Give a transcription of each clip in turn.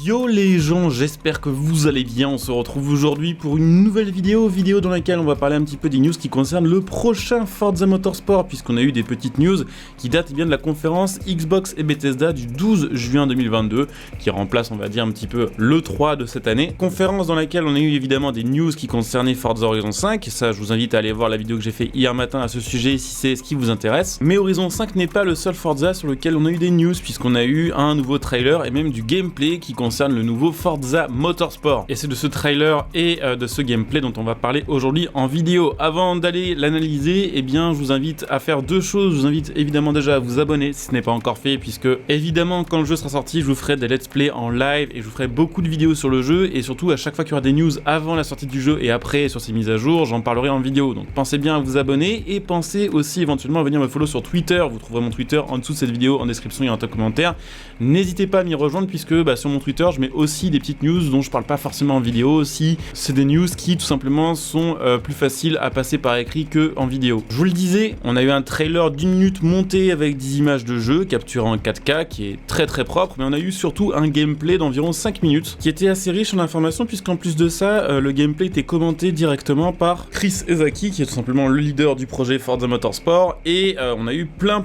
Yo les gens, j'espère que vous allez bien, on se retrouve aujourd'hui pour une nouvelle vidéo dans laquelle on va parler un petit peu des news qui concernent le prochain Forza Motorsport, puisqu'on a eu des petites news qui datent bien de la conférence Xbox et Bethesda du 12 juin 2022, qui remplace on va dire un petit peu l'E3 de cette année. Conférence dans laquelle on a eu évidemment des news qui concernaient Forza Horizon 5, ça je vous invite à aller voir la vidéo que j'ai fait hier matin à ce sujet si c'est ce qui vous intéresse. Mais Horizon 5 n'est pas le seul Forza sur lequel on a eu des news, puisqu'on a eu un nouveau trailer et même du gameplay qui concerne le nouveau Forza Motorsport. Et c'est de ce trailer et de ce gameplay dont on va parler aujourd'hui en vidéo. Avant d'aller l'analyser, eh bien je vous invite à faire deux choses. Je vous invite évidemment déjà à vous abonner si ce n'est pas encore fait, puisque évidemment quand le jeu sera sorti, je vous ferai des let's play en live et je vous ferai beaucoup de vidéos sur le jeu, et surtout à chaque fois qu'il y aura des news avant la sortie du jeu et après sur ces mises à jour, j'en parlerai en vidéo. Donc pensez bien à vous abonner et pensez aussi éventuellement à venir me follow sur Twitter. Vous trouverez mon Twitter en dessous de cette vidéo, en description, il y a un top commentaire. N'hésitez pas à m'y rejoindre, puisque sur mon Twitter je mets aussi des petites news dont je parle pas forcément en vidéo. Aussi c'est des news qui tout simplement sont plus faciles à passer par écrit que en vidéo. Je vous le disais, on a eu un trailer d'1 minute monté avec 10 images de jeu capturées en 4K qui est très propre, mais on a eu surtout un gameplay d'environ 5 minutes qui était assez riche en informations, puisqu'en plus de ça le gameplay était commenté directement par Chris Ezaki, qui est tout simplement le leader du projet Forza Motorsport, et on a eu plein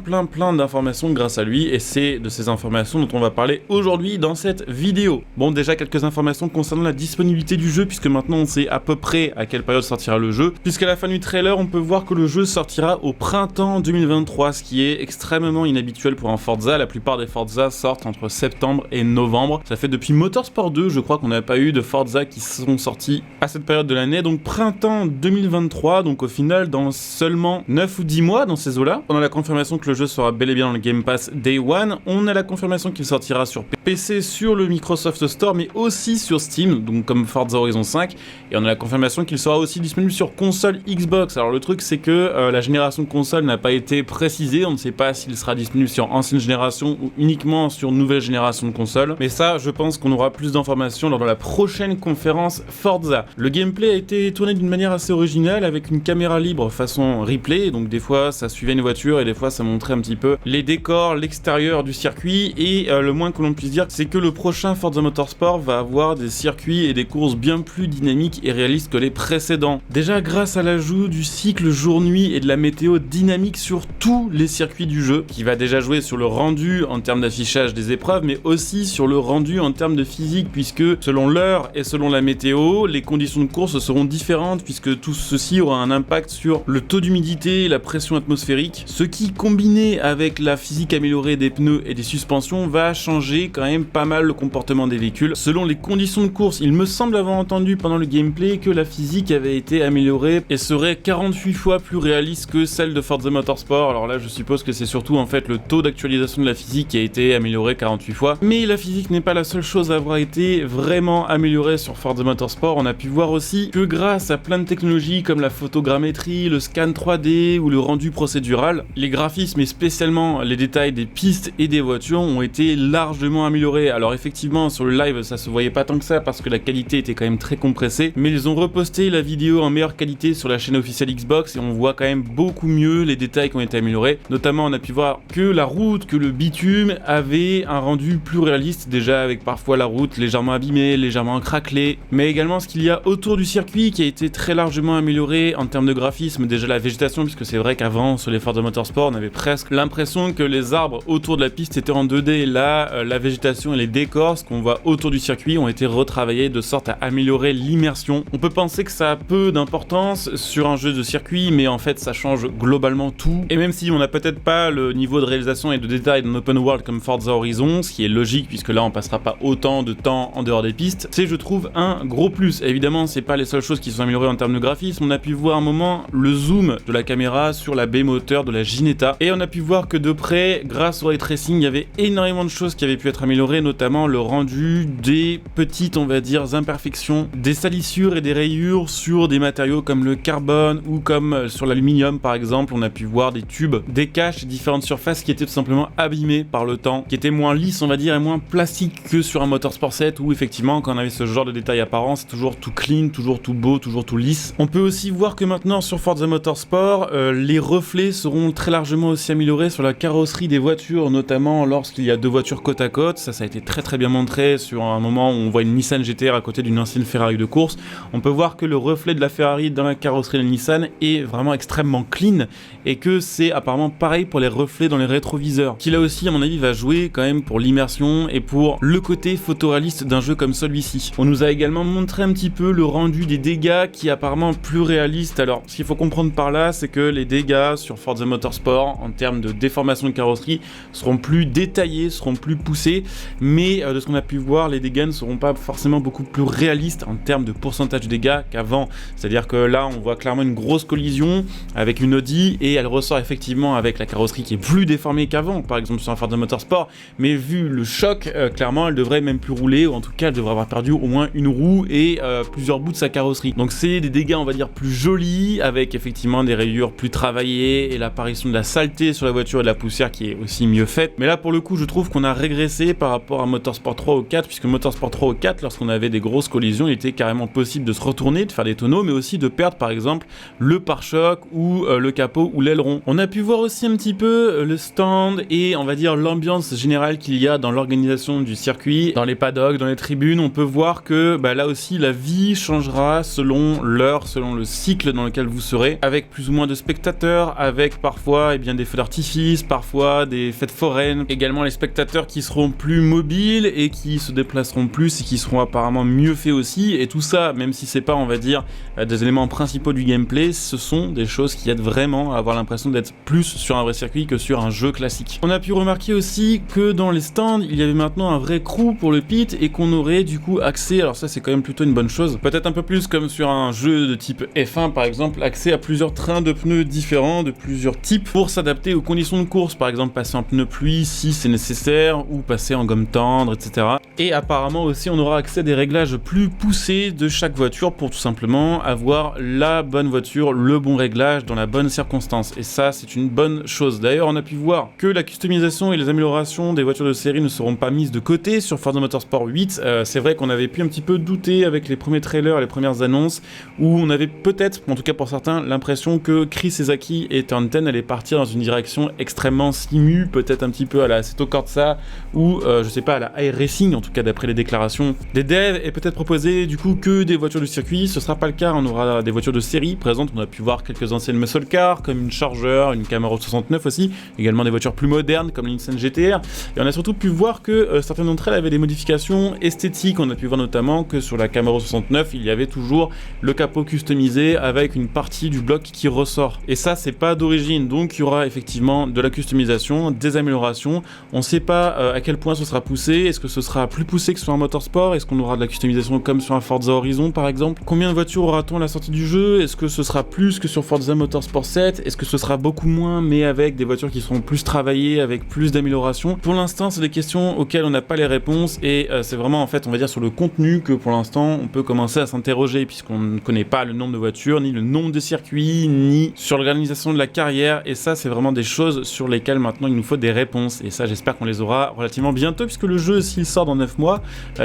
d'informations grâce à lui, et c'est de ces informations dont on va parler aujourd'hui dans cette vidéo. Bon, déjà quelques informations concernant la disponibilité du jeu, puisque maintenant on sait à peu près à quelle période sortira le jeu, puisqu'à la fin du trailer on peut voir que le jeu sortira au printemps 2023, ce qui est extrêmement inhabituel pour un Forza. La plupart des Forza sortent entre septembre et novembre. Ça fait depuis Motorsport 2, je crois qu'on n'a pas eu de Forza qui sont sortis à cette période de l'année, donc printemps 2023, donc au final dans seulement 9 ou 10 mois dans ces eaux-là. On a la confirmation que le jeu sera bel et bien dans le Game Pass Day One, on a la confirmation qu'il sortira sur PC, sur le Microsoft Store, mais aussi sur Steam, donc comme Forza Horizon 5, et on a la confirmation qu'il sera aussi disponible sur console Xbox. Alors le truc c'est que la génération de console n'a pas été précisée, on ne sait pas s'il sera disponible sur ancienne génération ou uniquement sur nouvelle génération de console, mais ça je pense qu'on aura plus d'informations lors de la prochaine conférence Forza. Le gameplay a été tourné d'une manière assez originale avec une caméra libre façon replay, donc des fois ça suivait une voiture et des fois ça montrait un petit peu les décors, l'extérieur du circuit, et le moins que l'on puisse dire c'est que le prochain Forza Motorsport va avoir des circuits et des courses bien plus dynamiques et réalistes que les précédents. Déjà grâce à l'ajout du cycle jour-nuit et de la météo dynamique sur tous les circuits du jeu, qui va déjà jouer sur le rendu en termes d'affichage des épreuves, mais aussi sur le rendu en termes de physique, puisque selon l'heure et selon la météo, les conditions de course seront différentes, puisque tout ceci aura un impact sur le taux d'humidité et la pression atmosphérique, ce qui, combiné avec la physique améliorée des pneus et des suspensions, va changer quand même pas mal le comportement des véhicules. Selon les conditions de course, il me semble avoir entendu pendant le gameplay que la physique avait été améliorée et serait 48 fois plus réaliste que celle de Forza Motorsport. Alors là je suppose que c'est surtout en fait le taux d'actualisation de la physique qui a été amélioré 48 fois, mais la physique n'est pas la seule chose à avoir été vraiment améliorée sur Forza Motorsport. On a pu voir aussi que grâce à plein de technologies comme la photogrammétrie, le scan 3D ou le rendu procédural, les graphismes et spécialement les détails des pistes et des voitures ont été largement améliorés. Alors effectivement sur le live ça se voyait pas tant que ça parce que la qualité était quand même très compressée, mais ils ont reposté la vidéo en meilleure qualité sur la chaîne officielle Xbox et on voit quand même beaucoup mieux les détails qui ont été améliorés. Notamment on a pu voir que la route, que le bitume avait un rendu plus réaliste, déjà avec parfois la route légèrement abîmée, légèrement craquelée, mais également ce qu'il y a autour du circuit qui a été très largement amélioré en termes de graphisme. Déjà la végétation, puisque c'est vrai qu'avant sur les Forza Motorsport on avait presque l'impression que les arbres autour de la piste étaient en 2D. Là la végétation et les décors, ce qu'on voit autour du circuit, ont été retravaillés de sorte à améliorer l'immersion. On peut penser que ça a peu d'importance sur un jeu de circuit, mais en fait ça change globalement tout, et même si on n'a peut-être pas le niveau de réalisation et de détail d'un open world comme Forza Horizon, ce qui est logique puisque là on passera pas autant de temps en dehors des pistes, c'est je trouve un gros plus. Évidemment c'est pas les seules choses qui sont améliorées en termes de graphisme. On a pu voir un moment le zoom de la caméra sur la baie moteur de la Ginetta, et on a pu voir que de près, grâce au ray tracing, il y avait énormément de choses qui avaient pu être améliorées, notamment le rendu des petites, on va dire, imperfections, des salissures et des rayures sur des matériaux comme le carbone ou comme sur l'aluminium par exemple. On a pu voir des tubes, des caches et différentes surfaces qui étaient tout simplement abîmées par le temps, qui étaient moins lisses on va dire et moins plastiques que sur un Motorsport 7 où effectivement quand on avait ce genre de détails apparents c'est toujours tout clean, toujours tout beau, toujours tout lisse. On peut aussi voir que maintenant sur Forza Motorsport les reflets seront très largement aussi améliorés sur la carrosserie des voitures, notamment lorsqu'il y a deux voitures côte à côte. pilote, ça a été très bien montré sur un moment où on voit une Nissan GT-R à côté d'une ancienne Ferrari de course. On peut voir que le reflet de la Ferrari dans la carrosserie de la Nissan est vraiment extrêmement clean et que c'est apparemment pareil pour les reflets dans les rétroviseurs, qui là aussi à mon avis va jouer quand même pour l'immersion et pour le côté photoréaliste d'un jeu comme celui-ci. On nous a également montré un petit peu le rendu des dégâts qui est apparemment plus réaliste. Alors ce qu'il faut comprendre par là, c'est que les dégâts sur Forza Motorsport en termes de déformation de carrosserie seront plus détaillés, seront plus poussés, mais de ce qu'on a pu voir, les dégâts ne seront pas forcément beaucoup plus réalistes en termes de pourcentage de dégâts qu'avant. C'est-à-dire que là on voit clairement une grosse collision avec une Audi et elle ressort effectivement avec la carrosserie qui est plus déformée qu'avant, par exemple sur un Forza Motorsport, mais vu le choc, clairement elle devrait même plus rouler, ou en tout cas elle devrait avoir perdu au moins une roue et plusieurs bouts de sa carrosserie. Donc c'est des dégâts on va dire plus jolis, avec effectivement des rayures plus travaillées et l'apparition de la saleté sur la voiture et de la poussière qui est aussi mieux faite. Mais là pour le coup je trouve qu'on a régressé par rapport à Motorsport 3 ou 4, puisque Motorsport 3 ou 4, lorsqu'on avait des grosses collisions, il était carrément possible de se retourner, de faire des tonneaux, mais aussi de perdre par exemple le pare-choc ou le capot ou l'aileron. On a pu voir aussi un petit peu le stand et on va dire l'ambiance générale qu'il y a dans l'organisation du circuit, dans les paddocks, dans les tribunes. On peut voir que là aussi la vie changera selon l'heure, selon le cycle dans lequel vous serez, avec plus ou moins de spectateurs, avec parfois des feux d'artifice, parfois des fêtes foraines, également les spectateurs qui seront plus mobiles et qui se déplaceront plus et qui seront apparemment mieux faits aussi, et tout ça, même si c'est pas on va dire des éléments principaux du gameplay, ce sont des choses qui aident vraiment à avoir l'impression d'être plus sur un vrai circuit que sur un jeu classique. On a pu remarquer aussi que dans les stands, il y avait maintenant un vrai crew pour le pit et qu'on aurait du coup accès, alors ça c'est quand même plutôt une bonne chose, peut-être un peu plus comme sur un jeu de type F1 par exemple, accès à plusieurs trains de pneus différents, de plusieurs types, pour s'adapter aux conditions de course, par exemple passer en pneu pluie si c'est nécessaire, ou passer en gomme tendre, etc. Et apparemment aussi on aura accès à des réglages plus poussés de chaque voiture pour tout simplement avoir la bonne voiture, le bon réglage dans la bonne circonstance, et ça c'est une bonne chose. D'ailleurs on a pu voir que la customisation et les améliorations des voitures de série ne seront pas mises de côté sur Forza Motorsport 8. C'est vrai qu'on avait pu un petit peu douter avec les premiers trailers, les premières annonces, où on avait peut-être, en tout cas pour certains, l'impression que Chris Ezaki et Turn 10 allaient partir dans une direction extrêmement simu, peut-être un petit peu à la Assetto Corsa ou je sais pas, à la iRacing, en tout cas d'après les déclarations des devs, et peut-être proposer du coup que des voitures de circuit. Ce sera pas le cas, on aura des voitures de série présentes. On a pu voir quelques anciennes muscle cars comme une Charger, une Camaro 69 aussi, également des voitures plus modernes comme la Nissan GT-R, et on a surtout pu voir que certaines d'entre elles avaient des modifications esthétiques. On a pu voir notamment que sur la Camaro 69 il y avait toujours le capot customisé avec une partie du bloc qui ressort, et ça c'est pas d'origine, donc il y aura effectivement de la customisation, des améliorations. On sait pas à quel point ce sera poussé, est-ce que ce sera plus poussé que sur un Motorsport, est-ce qu'on aura de la customisation comme sur un Forza Horizon par exemple, combien de voitures aura-t-on à la sortie du jeu, est-ce que ce sera plus que sur Forza Motorsport 7, est-ce que ce sera beaucoup moins mais avec des voitures qui seront plus travaillées, avec plus d'améliorations. Pour l'instant c'est des questions auxquelles on n'a pas les réponses, et c'est vraiment en fait on va dire sur le contenu que pour l'instant on peut commencer à s'interroger, puisqu'on ne connaît pas le nombre de voitures, ni le nombre de circuits, ni sur l'organisation de la carrière, et ça c'est vraiment des choses sur lesquelles maintenant il nous faut des réponses, et ça j'espère qu'on les aura relativement bientôt, puisque le jeu s'il sort dans 9 mois,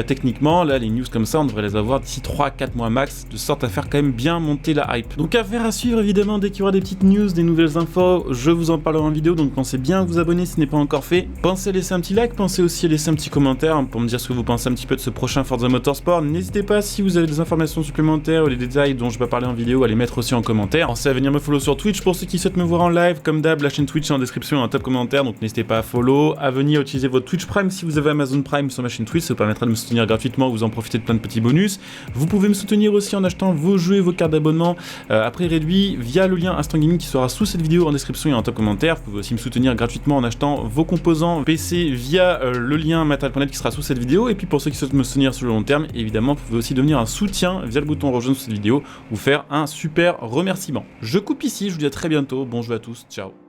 techniquement là les news comme ça on devrait les avoir d'ici 3-4 mois max, de sorte à faire quand même bien monter la hype. Donc affaire à suivre évidemment, dès qu'il y aura des petites news, des nouvelles infos, je vous en parlerai en vidéo, donc pensez bien à vous abonner si ce n'est pas encore fait, pensez à laisser un petit like, pensez aussi à laisser un petit commentaire pour me dire ce que vous pensez un petit peu de ce prochain Forza Motorsport. N'hésitez pas, si vous avez des informations supplémentaires ou des détails dont je vais parler en vidéo, à les mettre aussi en commentaire. Pensez à venir me follow sur Twitch pour ceux qui souhaitent me voir en live, comme d'hab la chaîne Twitch est en description et en top commentaire, donc n'hésitez pas à follow, à venir utiliser votre Twitch Prime si vous avez Amazon Prime sur ma chaîne Twitch, ça vous permettra de me soutenir gratuitement, vous en profitez de plein de petits bonus. Vous pouvez me soutenir aussi en achetant vos jeux et vos cartes d'abonnement à prix réduit via le lien Instant Gaming qui sera sous cette vidéo en description et en top commentaire. Vous pouvez aussi me soutenir gratuitement en achetant vos composants PC via le lien Matériel.net qui sera sous cette vidéo. Et puis pour ceux qui souhaitent me soutenir sur le long terme, évidemment, vous pouvez aussi devenir un soutien via le bouton rejoindre sous cette vidéo ou faire un super remerciement. Je coupe ici, je vous dis à très bientôt, bon jeu à tous, ciao.